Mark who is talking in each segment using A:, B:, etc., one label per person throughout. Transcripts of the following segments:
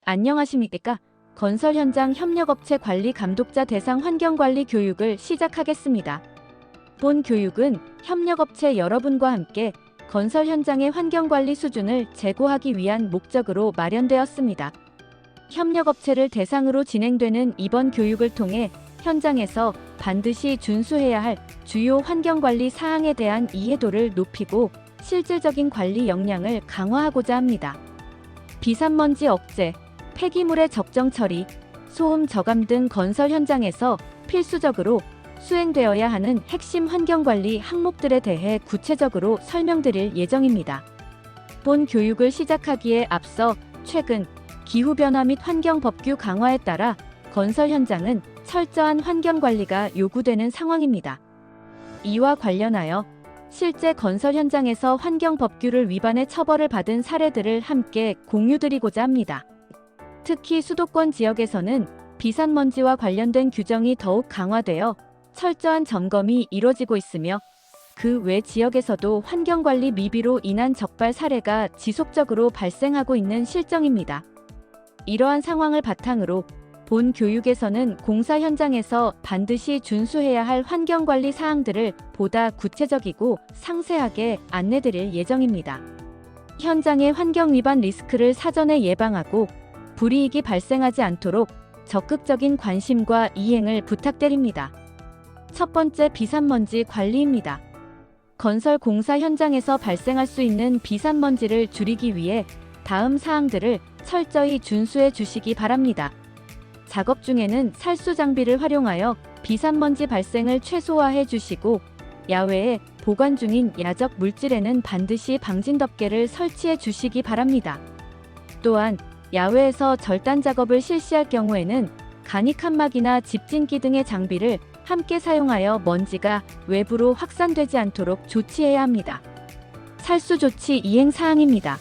A: 안녕하십니까? 건설 현장 협력업체 관리 감독자 대상 환경관리 교육을 시작하겠습니다. 본 교육은 협력업체 여러분과 함께 건설 현장의 환경관리 수준을 제고하기 위한 목적으로 마련되었습니다. 협력업체를 대상으로 진행되는 이번 교육을 통해 현장에서 반드시 준수해야 할 주요 환경관리 사항에 대한 이해도를 높이고 실질적인 관리 역량을 강화하고자 합니다. 비산먼지 억제, 폐기물의 적정 처리, 소음 저감 등 건설 현장에서 필수적으로 수행되어야 하는 핵심 환경관리 항목들에 대해 구체적으로 설명드릴 예정입니다. 본 교육을 시작하기에 앞서 최근 기후변화 및 환경법규 강화에 따라 건설 현장은 철저한 환경관리가 요구되는 상황입니다. 이와 관련하여 실제 건설 현장에서 환경법규를 위반해 처벌을 받은 사례들을 함께 공유드리고자 합니다. 특히 수도권 지역에서는 비산먼지와 관련된 규정이 더욱 강화되어 철저한 점검이 이뤄지고 있으며 그 외 지역에서도 환경관리 미비로 인한 적발 사례가 지속적으로 발생하고 있는 실정입니다. 이러한 상황을 바탕으로 본 교육에서는 공사 현장에서 반드시 준수해야 할 환경관리 사항들을 보다 구체적이고 상세하게 안내드릴 예정입니다. 현장의 환경 위반 리스크를 사전에 예방하고 불이익이 발생하지 않도록 적극적인 관심과 이행을 부탁드립니다. 첫 번째, 비산먼지 관리입니다. 건설 공사 현장에서 발생할 수 있는 비산먼지를 줄이기 위해 다음 사항들을 철저히 준수해 주시기 바랍니다. 작업 중에는 살수 장비를 활용하여 비산먼지 발생을 최소화해 주시고 야외에 보관 중인 야적 물질에는 반드시 방진 덮개를 설치해 주시기 바랍니다. 또한 야외에서 절단 작업을 실시할 경우에는 간이 칸막이나 집진기 등의 장비를 함께 사용하여 먼지가 외부로 확산되지 않도록 조치해야 합니다. 살수 조치 이행 사항입니다.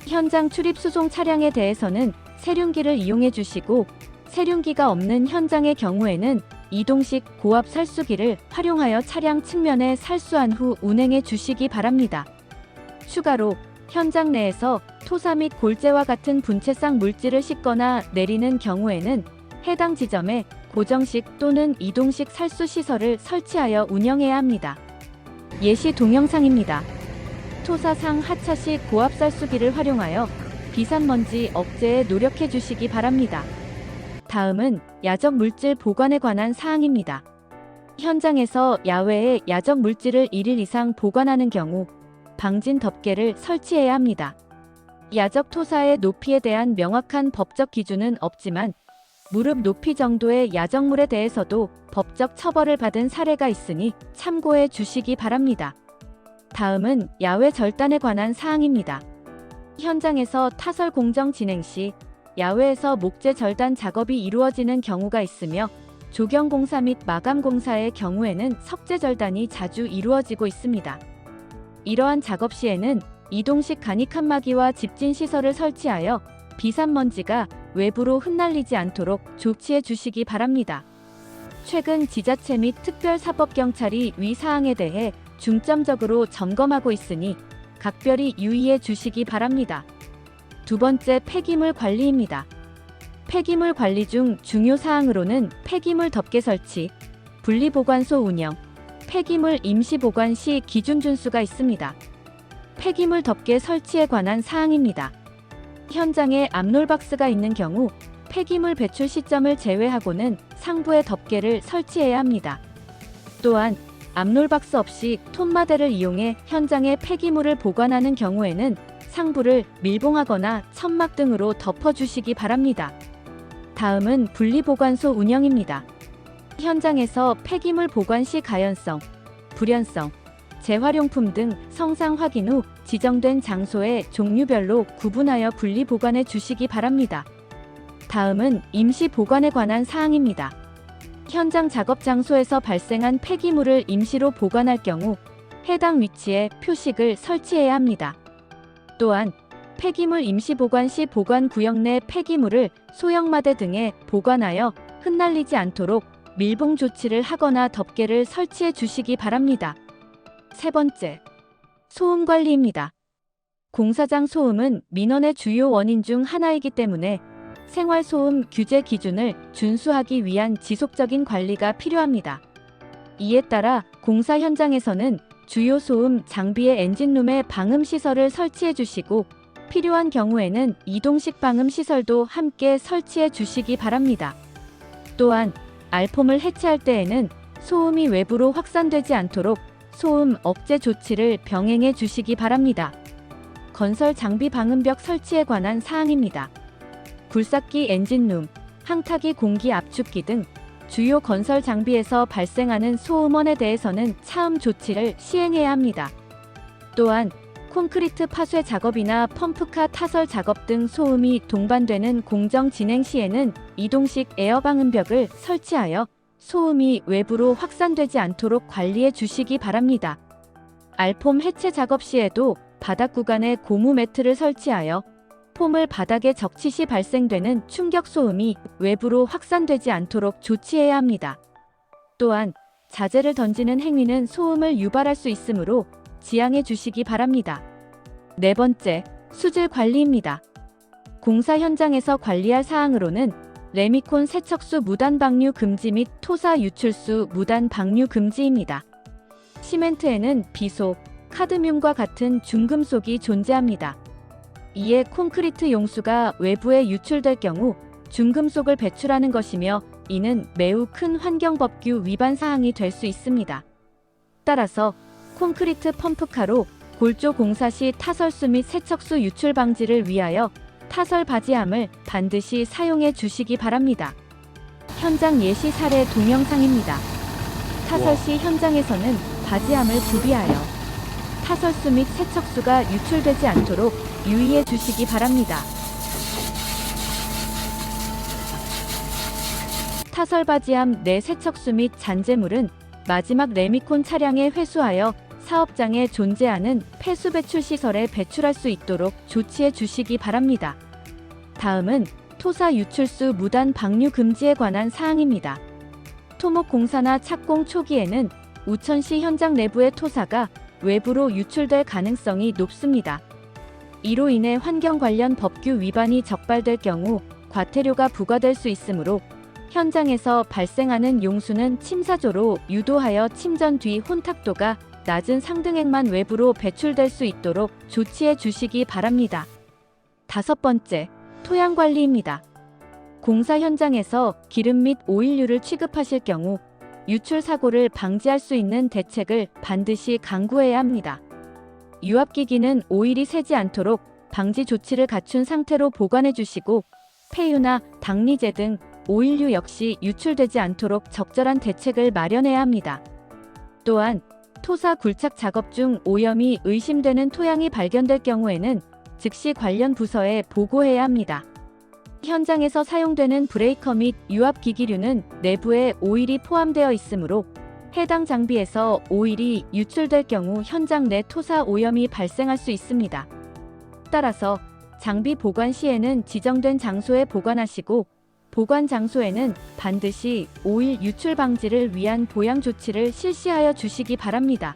A: 현장 출입 수송 차량에 대해서는 세륜기를 이용해 주시고 세륜기가 없는 현장의 경우에는 이동식 고압 살수기를 활용하여 차량 측면에 살수한 후 운행해 주시기 바랍니다. 추가로 현장 내에서 토사 및 골재와 같은 분체상 물질을 싣거나 내리는 경우에는 해당 지점에 고정식 또는 이동식 살수 시설을 설치하여 운영해야 합니다. 예시 동영상입니다. 토사상 하차식 고압 살수기를 활용하여 비산먼지 억제에 노력해 주시기 바랍니다. 다음은 야적 물질 보관에 관한 사항입니다. 현장에서 야외에 야적 물질을 1일 이상 보관하는 경우 방진 덮개를 설치해야 합니다. 야적 토사의 높이에 대한 명확한 법적 기준은 없지만 무릎 높이 정도의 야적물에 대해서도 법적 처벌을 받은 사례가 있으니 참고해 주시기 바랍니다. 다음은 야외 절단에 관한 사항입니다. 현장에서 타설 공정 진행 시 야외에서 목재 절단 작업이 이루어지는 경우가 있으며 조경공사 및 마감공사의 경우에는 석재 절단이 자주 이루어지고 있습니다. 이러한 작업 시에는 이동식 간이 칸막이와 집진 시설을 설치하여 비산먼지가 외부로 흩날리지 않도록 조치해 주시기 바랍니다. 최근 지자체 및 특별사법경찰이 위 사항에 대해 중점적으로 점검하고 있으니 각별히 유의해 주시기 바랍니다. 두 번째, 폐기물 관리입니다. 폐기물 관리 중 중요 사항으로는 폐기물 덮개 설치, 분리보관소 운영, 폐기물 임시 보관 시 기준 준수가 있습니다. 폐기물 덮개 설치에 관한 사항입니다. 현장에 압롤박스가 있는 경우 폐기물 배출 시점을 제외하고는 상부에 덮개를 설치해야 합니다. 또한 압롤박스 없이 톱마대를 이용해 현장에 폐기물을 보관하는 경우에는 상부를 밀봉하거나 천막 등으로 덮어주시기 바랍니다. 다음은 분리보관소 운영입니다. 현장에서 폐기물 보관 시 가연성, 불연성, 재활용품 등 성상 확인 후 지정된 장소에 종류별로 구분하여 분리 보관해 주시기 바랍니다. 다음은 임시 보관에 관한 사항입니다. 현장 작업 장소에서 발생한 폐기물을 임시로 보관할 경우 해당 위치에 표식을 설치해야 합니다. 또한 폐기물 임시 보관 시 보관 구역 내 폐기물을 소형마대 등에 보관하여 흩날리지 않도록 밀봉 조치를 하거나 덮개를 설치해 주시기 바랍니다. 세 번째, 소음 관리입니다. 공사장 소음은 민원의 주요 원인 중 하나이기 때문에 생활소음 규제 기준을 준수하기 위한 지속적인 관리가 필요합니다. 이에 따라 공사 현장에서는 주요 소음 장비의 엔진룸에 방음 시설을 설치해 주시고 필요한 경우에는 이동식 방음 시설도 함께 설치해 주시기 바랍니다. 또한 알폼을 해체할 때에는 소음이 외부로 확산되지 않도록 소음 억제 조치를 병행해 주시기 바랍니다. 건설 장비 방음벽 설치에 관한 사항입니다. 굴삭기 엔진룸, 항타기 공기 압축기 등 주요 건설 장비에서 발생하는 소음원에 대해서는 차음 조치를 시행해야 합니다. 또한 콘크리트 파쇄 작업이나 펌프카 타설 작업 등 소음이 동반되는 공정 진행 시에는 이동식 에어 방음벽을 설치하여 소음이 외부로 확산되지 않도록 관리해 주시기 바랍니다. 알폼 해체 작업 시에도 바닥 구간에 고무 매트를 설치하여 폼을 바닥에 적치 시 발생되는 충격 소음이 외부로 확산되지 않도록 조치해야 합니다. 또한 자재를 던지는 행위는 소음을 유발할 수 있으므로 지양해 주시기 바랍니다. 네 번째, 수질 관리입니다. 공사 현장에서 관리할 사항으로는 레미콘 세척수 무단 방류 금지 및 토사 유출수 무단 방류 금지입니다. 시멘트에는 비소, 카드뮴과 같은 중금속이 존재합니다. 이에 콘크리트 용수가 외부에 유출될 경우 중금속을 배출하는 것이며 이는 매우 큰 환경법규 위반 사항이 될 수 있습니다. 따라서 콘크리트 펌프카로 골조 공사 시 타설수 및 세척수 유출 방지를 위하여 타설 바지함을 반드시 사용해 주시기 바랍니다. 현장 예시 사례 동영상입니다. 타설 시 현장에서는 바지함을 구비하여 타설수 및 세척수가 유출되지 않도록 유의해 주시기 바랍니다. 타설 바지함 내 세척수 및 잔재물은 마지막 레미콘 차량에 회수하여 사업장에 존재하는 폐수 배출 시설에 배출할 수 있도록 조치해 주시기 바랍니다. 다음은 토사 유출수 무단 방류 금지에 관한 사항입니다. 토목 공사나 착공 초기에는 우천시 현장 내부의 토사가 외부로 유출될 가능성이 높습니다. 이로 인해 환경 관련 법규 위반이 적발될 경우 과태료가 부과될 수 있으므로 현장에서 발생하는 용수는 침사조로 유도하여 침전 뒤 혼탁도가 낮은 상등액만 외부로 배출될 수 있도록 조치해 주시기 바랍니다. 다섯 번째, 토양 관리입니다. 공사 현장에서 기름 및 오일류를 취급하실 경우 유출 사고를 방지할 수 있는 대책을 반드시 강구해야 합니다. 유압기기는 오일이 새지 않도록 방지 조치를 갖춘 상태로 보관해 주시고 폐유나 당리제 등 오일류 역시 유출되지 않도록 적절한 대책을 마련해야 합니다. 또한 토사 굴착 작업 중 오염이 의심되는 토양이 발견될 경우에는 즉시 관련 부서에 보고해야 합니다. 현장에서 사용되는 브레이커 및 유압기기류는 내부에 오일이 포함되어 있으므로 해당 장비에서 오일이 유출될 경우 현장 내 토사 오염이 발생할 수 있습니다. 따라서 장비 보관 시에는 지정된 장소에 보관하시고 보관 장소에는 반드시 오일 유출 방지를 위한 보양 조치를 실시하여 주시기 바랍니다.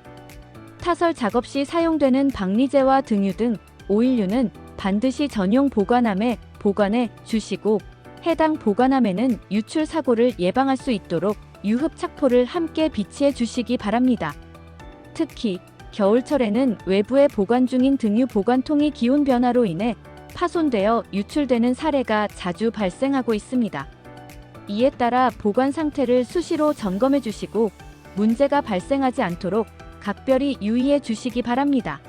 A: 타설 작업 시 사용되는 방리제와 등유 등 오일류는 반드시 전용 보관함에 보관해 주시고 해당 보관함에는 유출 사고를 예방할 수 있도록 유흡 착포를 함께 비치해 주시기 바랍니다. 특히 겨울철에는 외부에 보관 중인 등유 보관통이 기온 변화로 인해 파손되어 유출되는 사례가 자주 발생하고 있습니다. 이에 따라 보관 상태를 수시로 점검해 주시고 문제가 발생하지 않도록 각별히 유의해 주시기 바랍니다.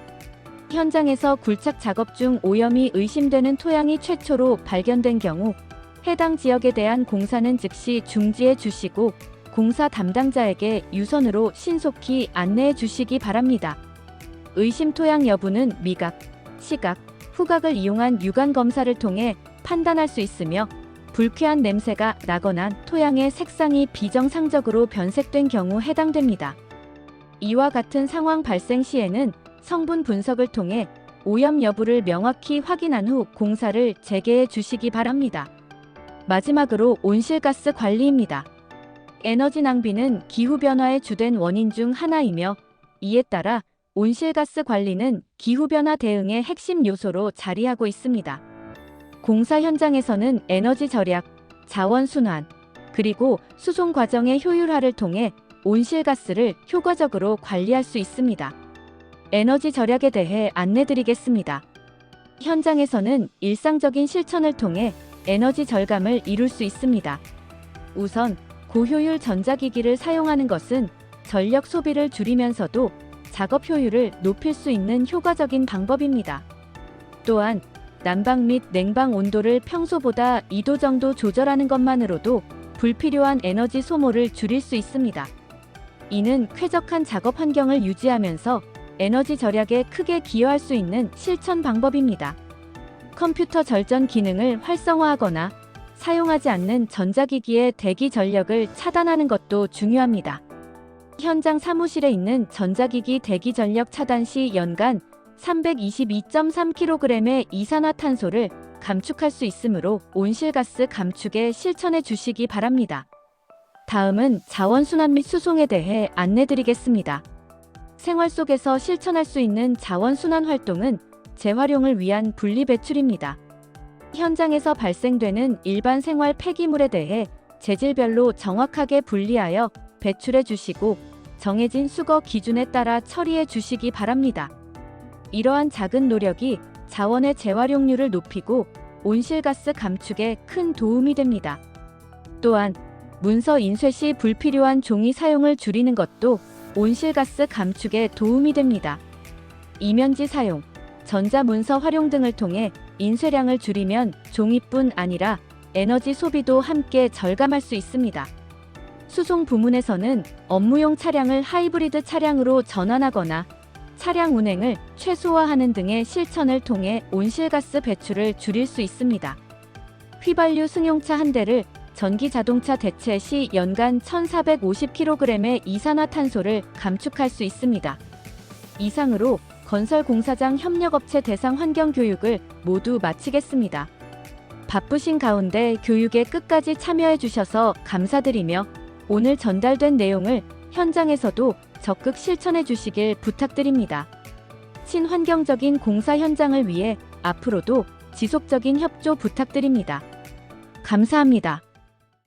A: 현장에서 굴착 작업 중 오염이 의심되는 토양이 최초로 발견된 경우 해당 지역에 대한 공사는 즉시 중지해 주시고 공사 담당자에게 유선으로 신속히 안내해 주시기 바랍니다. 의심 토양 여부는 미각, 시각, 후각을 이용한 육안 검사를 통해 판단할 수 있으며 불쾌한 냄새가 나거나 토양의 색상이 비정상적으로 변색된 경우 해당됩니다. 이와 같은 상황 발생 시에는 성분 분석을 통해 오염 여부를 명확히 확인한 후 공사를 재개해 주시기 바랍니다. 마지막으로 온실가스 관리입니다. 에너지 낭비는 기후변화의 주된 원인 중 하나이며 이에 따라 온실가스 관리는 기후변화 대응의 핵심 요소로 자리하고 있습니다. 공사 현장에서는 에너지 절약, 자원 순환, 그리고 수송 과정의 효율화를 통해 온실가스를 효과적으로 관리할 수 있습니다. 에너지 절약에 대해 안내드리겠습니다. 현장에서는 일상적인 실천을 통해 에너지 절감을 이룰 수 있습니다. 우선 고효율 전자기기를 사용하는 것은 전력 소비를 줄이면서도 작업 효율을 높일 수 있는 효과적인 방법입니다. 또한 난방 및 냉방 온도를 평소보다 2도 정도 조절하는 것만으로도 불필요한 에너지 소모를 줄일 수 있습니다. 이는 쾌적한 작업 환경을 유지하면서 에너지 절약에 크게 기여할 수 있는 실천 방법입니다. 컴퓨터 절전 기능을 활성화하거나 사용하지 않는 전자기기의 대기 전력을 차단하는 것도 중요합니다. 현장 사무실에 있는 전자기기 대기 전력 차단 시 연간 322.3kg의 이산화탄소를 감축할 수 있으므로 온실가스 감축에 실천해 주시기 바랍니다. 다음은 자원순환 및 수송에 대해 안내드리겠습니다. 생활 속에서 실천할 수 있는 자원순환 활동은 재활용을 위한 분리배출입니다. 현장에서 발생되는 일반 생활 폐기물에 대해 재질별로 정확하게 분리하여 배출해 주시고 정해진 수거 기준에 따라 처리해 주시기 바랍니다. 이러한 작은 노력이 자원의 재활용률을 높이고 온실가스 감축에 큰 도움이 됩니다. 또한 문서 인쇄 시 불필요한 종이 사용을 줄이는 것도 온실가스 감축에 도움이 됩니다. 이면지 사용, 전자문서 활용 등을 통해 인쇄량을 줄이면 종이뿐 아니라 에너지 소비도 함께 절감할 수 있습니다. 수송 부문에서는 업무용 차량을 하이브리드 차량으로 전환하거나 차량 운행을 최소화하는 등의 실천을 통해 온실가스 배출을 줄일 수 있습니다. 휘발유 승용차 한 대를 전기 자동차 대체 시 연간 1,450kg의 이산화탄소를 감축할 수 있습니다. 이상으로 건설 공사장 협력업체 대상 환경교육을 모두 마치겠습니다. 바쁘신 가운데 교육에 끝까지 참여해 주셔서 감사드리며 오늘 전달된 내용을 현장에서도 적극 실천해 주시길 부탁드립니다. 친환경적인 공사 현장을 위해 앞으로도 지속적인 협조 부탁드립니다. 감사합니다.